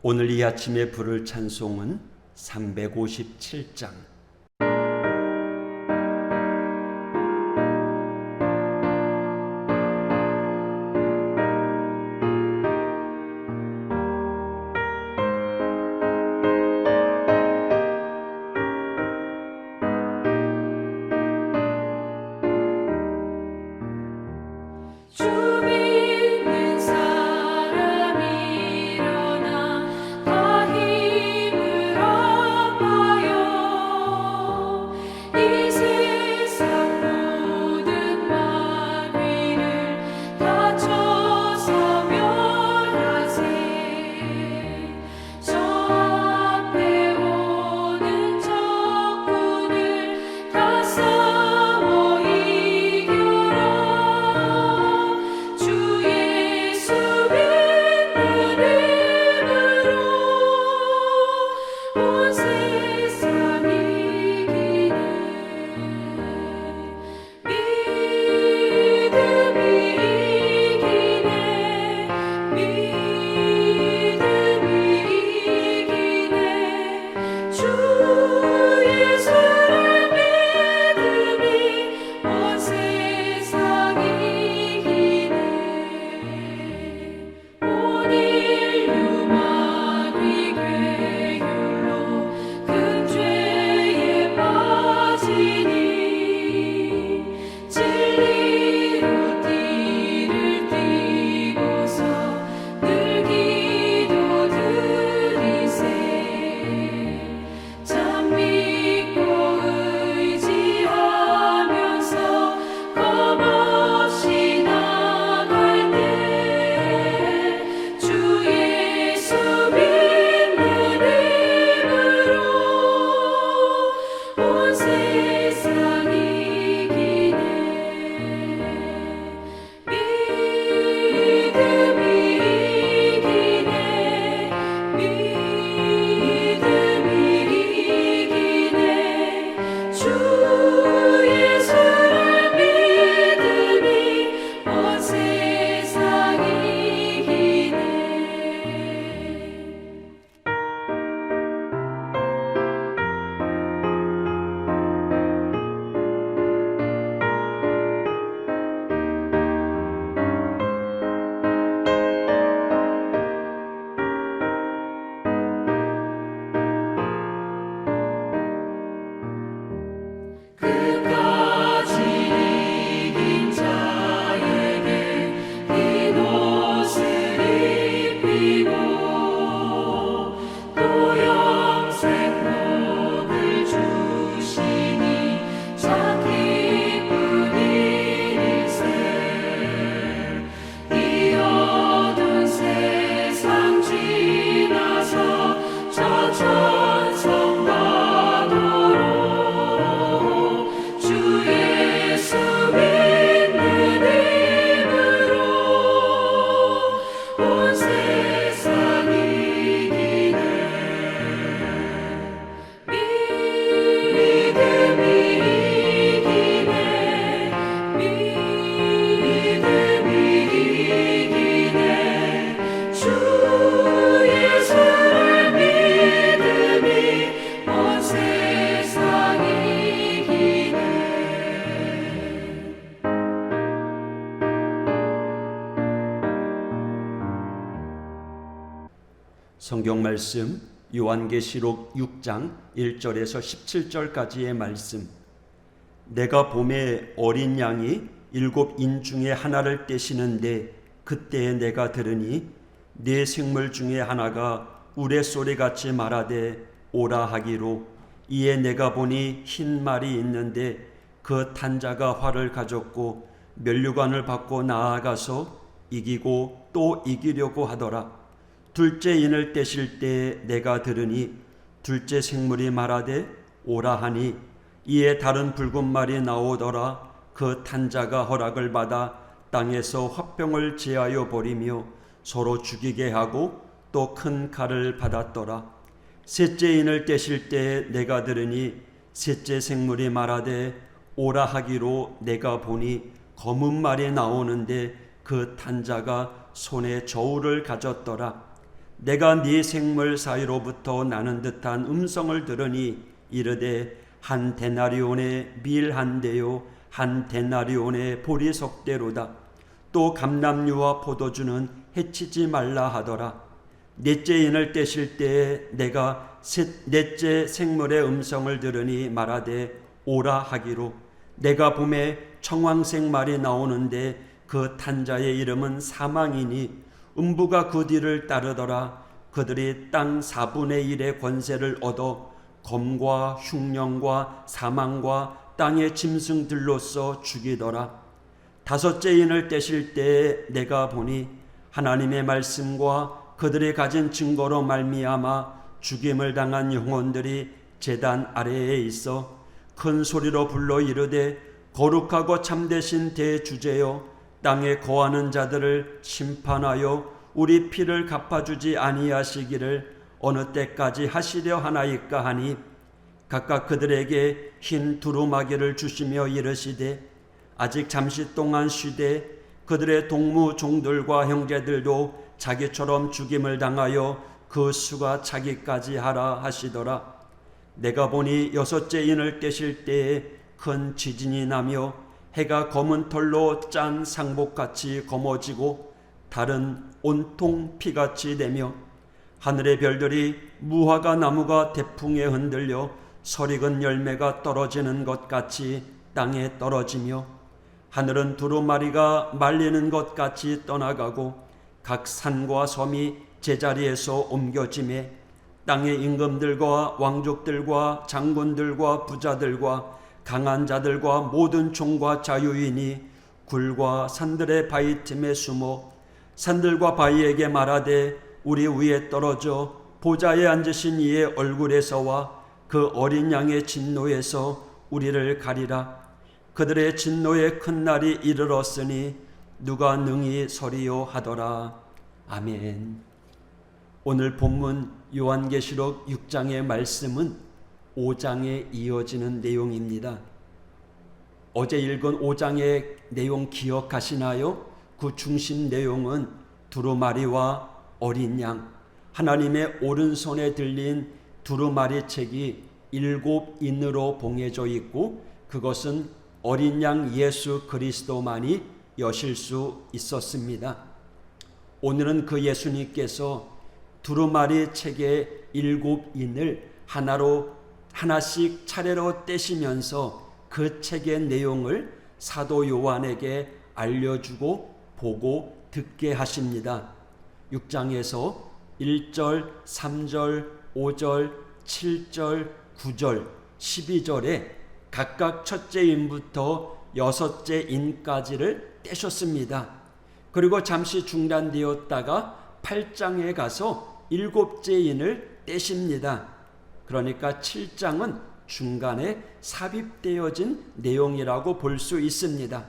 오늘 이 아침에 부를 찬송은 357장. 성경 말씀 요한계시록 6장 1절에서 17절까지의 말씀. 내가 봄에 어린 양이 7인 중에 하나를 떼시는데 그때에 내가 들으니 네 생물 중에 하나가 우레소리같이 말하되 오라 하기로, 이에 내가 보니 흰 말이 있는데 그 탄 자가 활을 가졌고 면류관을 받고 나아가서 이기고 또 이기려고 하더라. 둘째 인을 떼실 때 내가 들으니 둘째 생물이 말하되 오라 하니, 이에 다른 붉은 말이 나오더라. 그 탄 자가 허락을 받아 땅에서 화병을 제하여 버리며 서로 죽이게 하고 또 큰 칼을 받았더라. 셋째 인을 떼실 때 내가 들으니 셋째 생물이 말하되 오라 하기로, 내가 보니 검은 말이 나오는데 그 탄 자가 손에 저울을 가졌더라. 내가 네 생물 사이로부터 나는 듯한 음성을 들으니 이르되 한 데나리온의 밀 한 대요 한 데나리온의 보리석대로다. 또 감람류와 포도주는 해치지 말라 하더라. 넷째 인을 떼실 때에 내가 넷째 생물의 음성을 들으니 말하되 오라 하기로, 내가 봄에 청황색 말이 나오는데 그 탄자의 이름은 사망이니 음부가 그 뒤를 따르더라. 그들이 땅 4분의 1의 권세를 얻어 검과 흉령과 사망과 땅의 짐승들로서 죽이더라. 다섯째 인을 떼실 때에 내가 보니 하나님의 말씀과 그들이 가진 증거로 말미암아 죽임을 당한 영혼들이 제단 아래에 있어 큰 소리로 불러 이르되 거룩하고 참되신 대주제여, 땅에 거하는 자들을 심판하여 우리 피를 갚아주지 아니하시기를 어느 때까지 하시려 하나이까 하니, 각각 그들에게 흰 두루마기를 주시며 이르시되 아직 잠시 동안 쉬되 그들의 동무 종들과 형제들도 자기처럼 죽임을 당하여 그 수가 차기까지 하라 하시더라. 내가 보니 여섯째 인을 떼실 때에 큰 지진이 나며 해가 검은 털로 짠 상복같이 검어지고 달은 온통 피같이 되며 하늘의 별들이 무화과 나무가 대풍에 흔들려 설익은 열매가 떨어지는 것 같이 땅에 떨어지며 하늘은 두루마리가 말리는 것 같이 떠나가고 각 산과 섬이 제자리에서 옮겨지매 땅의 임금들과 왕족들과 장군들과 부자들과 강한 자들과 모든 종과 자유인이 굴과 산들의 바위 틈에 숨어 산들과 바위에게 말하되 우리 위에 떨어져 보좌에 앉으신 이의 얼굴에서와 그 어린 양의 진노에서 우리를 가리라. 그들의 진노의 큰 날이 이르렀으니 누가 능히 서리요 하더라. 아멘. 오늘 본문 요한계시록 6장의 말씀은 5장에 이어지는 내용입니다. 어제 읽은 5장의 내용 기억하시나요? 그 중심 내용은 두루마리와 어린 양, 하나님의 오른손에 들린 두루마리 책이 7인으로 봉해져 있고 그것은 어린 양 예수 그리스도만이 여실 수 있었습니다. 오늘은 그 예수님께서 두루마리 책의 7인을 하나씩 차례로 떼시면서 그 책의 내용을 사도 요한에게 알려주고 보고 듣게 하십니다. 6장에서 1절, 3절, 5절, 7절, 9절, 12절에 각각 첫째 인부터 여섯째 인까지를 떼셨습니다. 그리고 잠시 중단되었다가 8장에 가서 7째 인을 떼십니다. 그러니까 7장은 중간에 삽입되어진 내용이라고 볼 수 있습니다.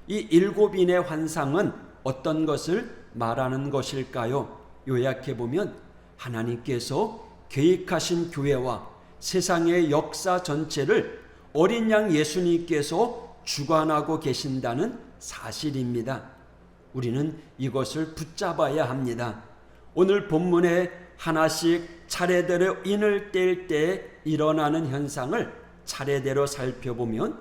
이 7인의 환상은 어떤 것을 말하는 것일까요? 요약해보면 하나님께서 계획하신 교회와 세상의 역사 전체를 어린 양 예수님께서 주관하고 계신다는 사실입니다. 우리는 이것을 붙잡아야 합니다. 오늘 본문에 하나씩 차례대로 인을 뗄 때 일어나는 현상을 차례대로 살펴보면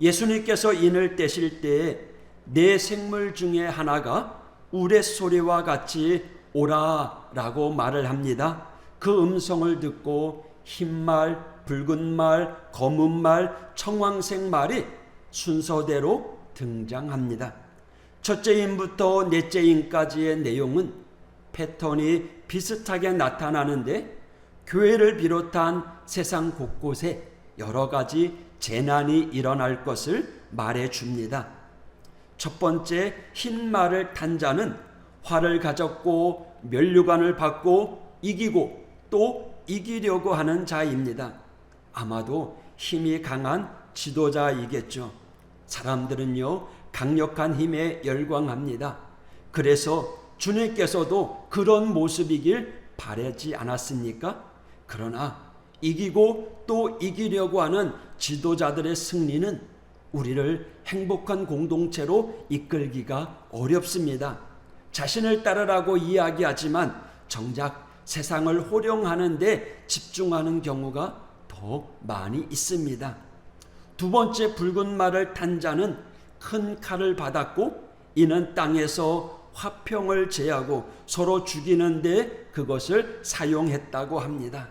예수님께서 인을 떼실 때에 네 생물 중에 하나가 우레소리와 같이 오라 라고 말을 합니다. 그 음성을 듣고 흰말, 붉은 말, 검은 말, 청황색 말이 순서대로 등장합니다. 첫째 인부터 넷째 인까지의 내용은 패턴이 비슷하게 나타나는데 교회를 비롯한 세상 곳곳에 여러 가지 재난이 일어날 것을 말해줍니다. 첫 번째 흰 말을 탄 자는 활을 가졌고 면류관을 받고 이기고 또 이기려고 하는 자입니다. 아마도 힘이 강한 지도자이겠죠. 사람들은요 강력한 힘에 열광합니다. 그래서 주님께서도 그런 모습이길 바라지 않았습니까? 그러나 이기고 또 이기려고 하는 지도자들의 승리는 우리를 행복한 공동체로 이끌기가 어렵습니다. 자신을 따르라고 이야기하지만 정작 세상을 호령하는 데 집중하는 경우가 더 많이 있습니다. 두 번째 붉은 말을 탄 자는 큰 칼을 받았고 이는 땅에서 화평을 제하고 서로 죽이는데 그것을 사용했다고 합니다.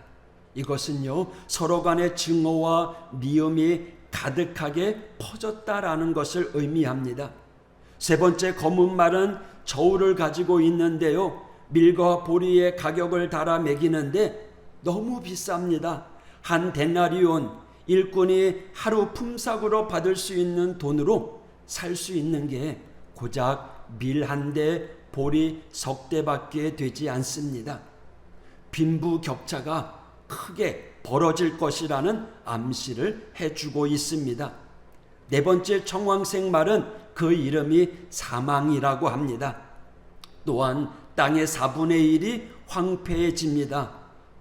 이것은요, 서로 간의 증오와 미움이 가득하게 퍼졌다라는 것을 의미합니다. 세 번째 검은 말은 저울을 가지고 있는데요, 밀과 보리의 가격을 달아 매기는데 너무 비쌉니다. 한 데나리온, 일꾼이 하루 품삯으로 받을 수 있는 돈으로 살 수 있는 게 고작 밀 한 대, 보리 석 대밖에 되지 않습니다. 빈부격차가 크게 벌어질 것이라는 암시를 해주고 있습니다. 네 번째 청황색 말은 그 이름이 사망이라고 합니다. 또한 땅의 4분의 1이 황폐해집니다.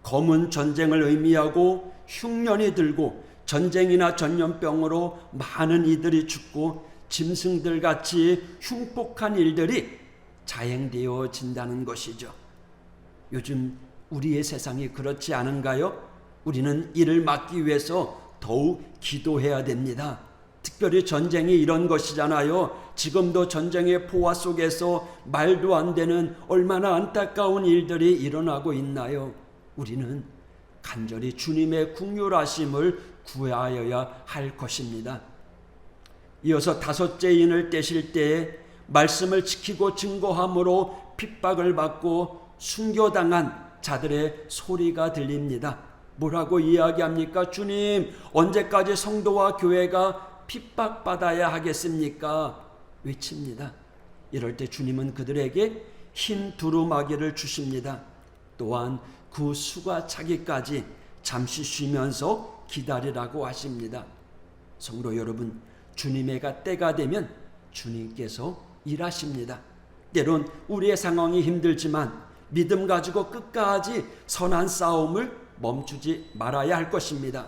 검은 전쟁을 의미하고 흉년이 들고 전쟁이나 전염병으로 많은 이들이 죽고 짐승들 같이 흉폭한 일들이 자행되어진다는 것이죠. 요즘 우리의 세상이 그렇지 않은가요? 우리는 이를 막기 위해서 더욱 기도해야 됩니다. 특별히 전쟁이 이런 것이잖아요. 지금도 전쟁의 포화 속에서 말도 안 되는 얼마나 안타까운 일들이 일어나고 있나요? 우리는 간절히 주님의 긍휼하심을 구하여야 할 것입니다. 이어서 다섯째 인을 떼실 때에 말씀을 지키고 증거함으로 핍박을 받고 순교당한 자들의 소리가 들립니다. 뭐라고 이야기합니까? 주님, 언제까지 성도와 교회가 핍박받아야 하겠습니까? 외칩니다. 이럴 때 주님은 그들에게 흰 두루마기를 주십니다. 또한 그 수가 차기까지 잠시 쉬면서 기다리라고 하십니다. 성도 여러분, 주님의 때가 되면 주님께서 일하십니다. 때론 우리의 상황이 힘들지만 믿음 가지고 끝까지 선한 싸움을 멈추지 말아야 할 것입니다.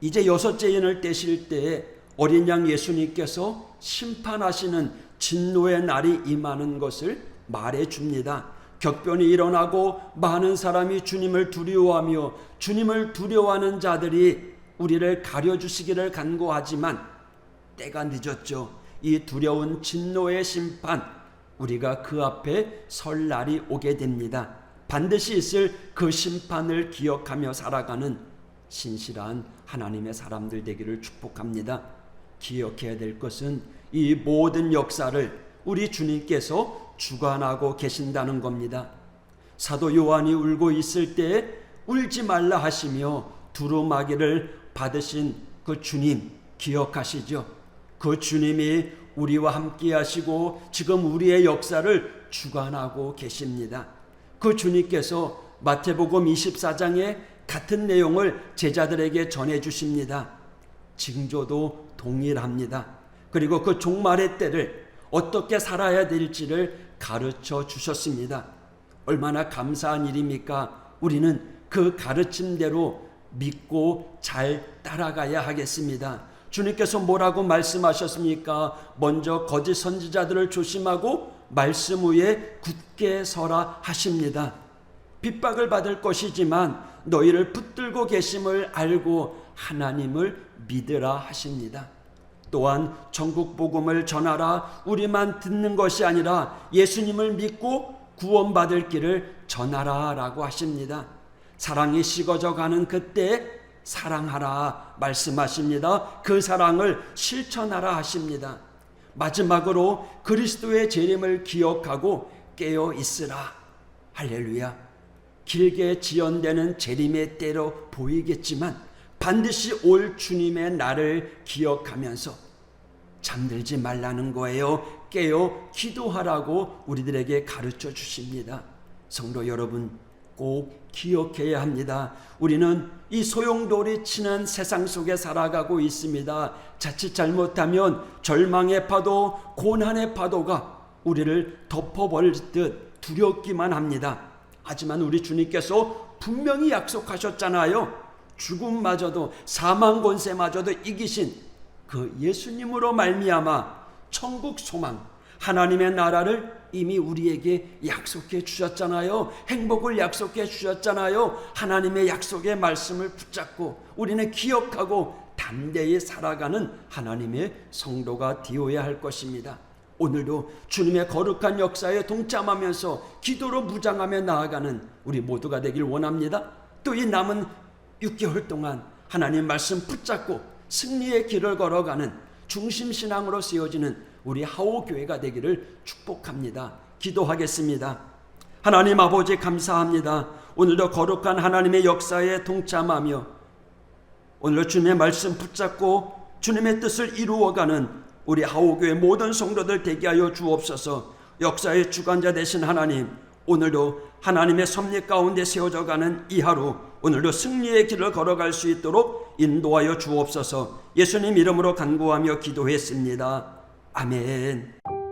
이제 여섯째 인을 떼실 때에 어린 양 예수님께서 심판하시는 진노의 날이 임하는 것을 말해줍니다. 격변이 일어나고 많은 사람이 주님을 두려워하며 주님을 두려워하는 자들이 우리를 가려주시기를 간구하지만 때가 늦었죠. 이 두려운 진노의 심판, 우리가 그 앞에 설 날이 오게 됩니다. 반드시 있을 그 심판을 기억하며 살아가는 신실한 하나님의 사람들 되기를 축복합니다. 기억해야 될 것은 이 모든 역사를 우리 주님께서 주관하고 계신다는 겁니다. 사도 요한이 울고 있을 때에 울지 말라 하시며 두루마기를 받으신 그 주님 기억하시죠? 그 주님이 우리와 함께 하시고 지금 우리의 역사를 주관하고 계십니다. 그 주님께서 마태복음 24장에 같은 내용을 제자들에게 전해 주십니다. 징조도 동일합니다. 그리고 그 종말의 때를 어떻게 살아야 될지를 가르쳐 주셨습니다. 얼마나 감사한 일입니까? 우리는 그 가르침대로 믿고 잘 따라가야 하겠습니다. 주님께서 뭐라고 말씀하셨습니까? 먼저 거짓 선지자들을 조심하고 말씀 위에 굳게 서라 하십니다. 핍박을 받을 것이지만 너희를 붙들고 계심을 알고 하나님을 믿으라 하십니다. 또한 천국 복음을 전하라, 우리만 듣는 것이 아니라 예수님을 믿고 구원받을 길을 전하라 라고 하십니다. 사랑이 식어져 가는 그때 사랑하라 말씀하십니다. 그 사랑을 실천하라 하십니다. 마지막으로 그리스도의 재림을 기억하고 깨어 있으라. 할렐루야. 길게 지연되는 재림의 때로 보이겠지만 반드시 올 주님의 날을 기억하면서 잠들지 말라는 거예요. 깨어 기도하라고 우리들에게 가르쳐 주십니다. 성도 여러분, 꼭 기억해야 합니다. 우리는 이 소용돌이 치는 세상 속에 살아가고 있습니다. 자칫 잘못하면 절망의 파도, 고난의 파도가 우리를 덮어버릴 듯 두렵기만 합니다. 하지만 우리 주님께서 분명히 약속하셨잖아요. 죽음마저도 사망 권세마저도 이기신 그 예수님으로 말미암아 천국 소망, 하나님의 나라를 이미 우리에게 약속해 주셨잖아요. 행복을 약속해 주셨잖아요. 하나님의 약속의 말씀을 붙잡고 우리는 기억하고 담대히 살아가는 하나님의 성도가 되어야 할 것입니다. 오늘도 주님의 거룩한 역사에 동참하면서 기도로 무장하며 나아가는 우리 모두가 되길 원합니다. 또 이 남은 6개월 동안 하나님 말씀 붙잡고 승리의 길을 걸어가는 중심신앙으로 세워지는 우리 하오교회가 되기를 축복합니다. 기도하겠습니다. 하나님 아버지 감사합니다. 오늘도 거룩한 하나님의 역사에 동참하며 오늘도 주님의 말씀 붙잡고 주님의 뜻을 이루어가는 우리 하오교회 모든 성도들 되게 하여 주옵소서. 역사의 주관자 되신 하나님, 오늘도 하나님의 섭리 가운데 세워져가는 이 하루, 오늘도 승리의 길을 걸어갈 수 있도록 인도하여 주옵소서. 예수님 이름으로 간구하며 기도했습니다. 아멘.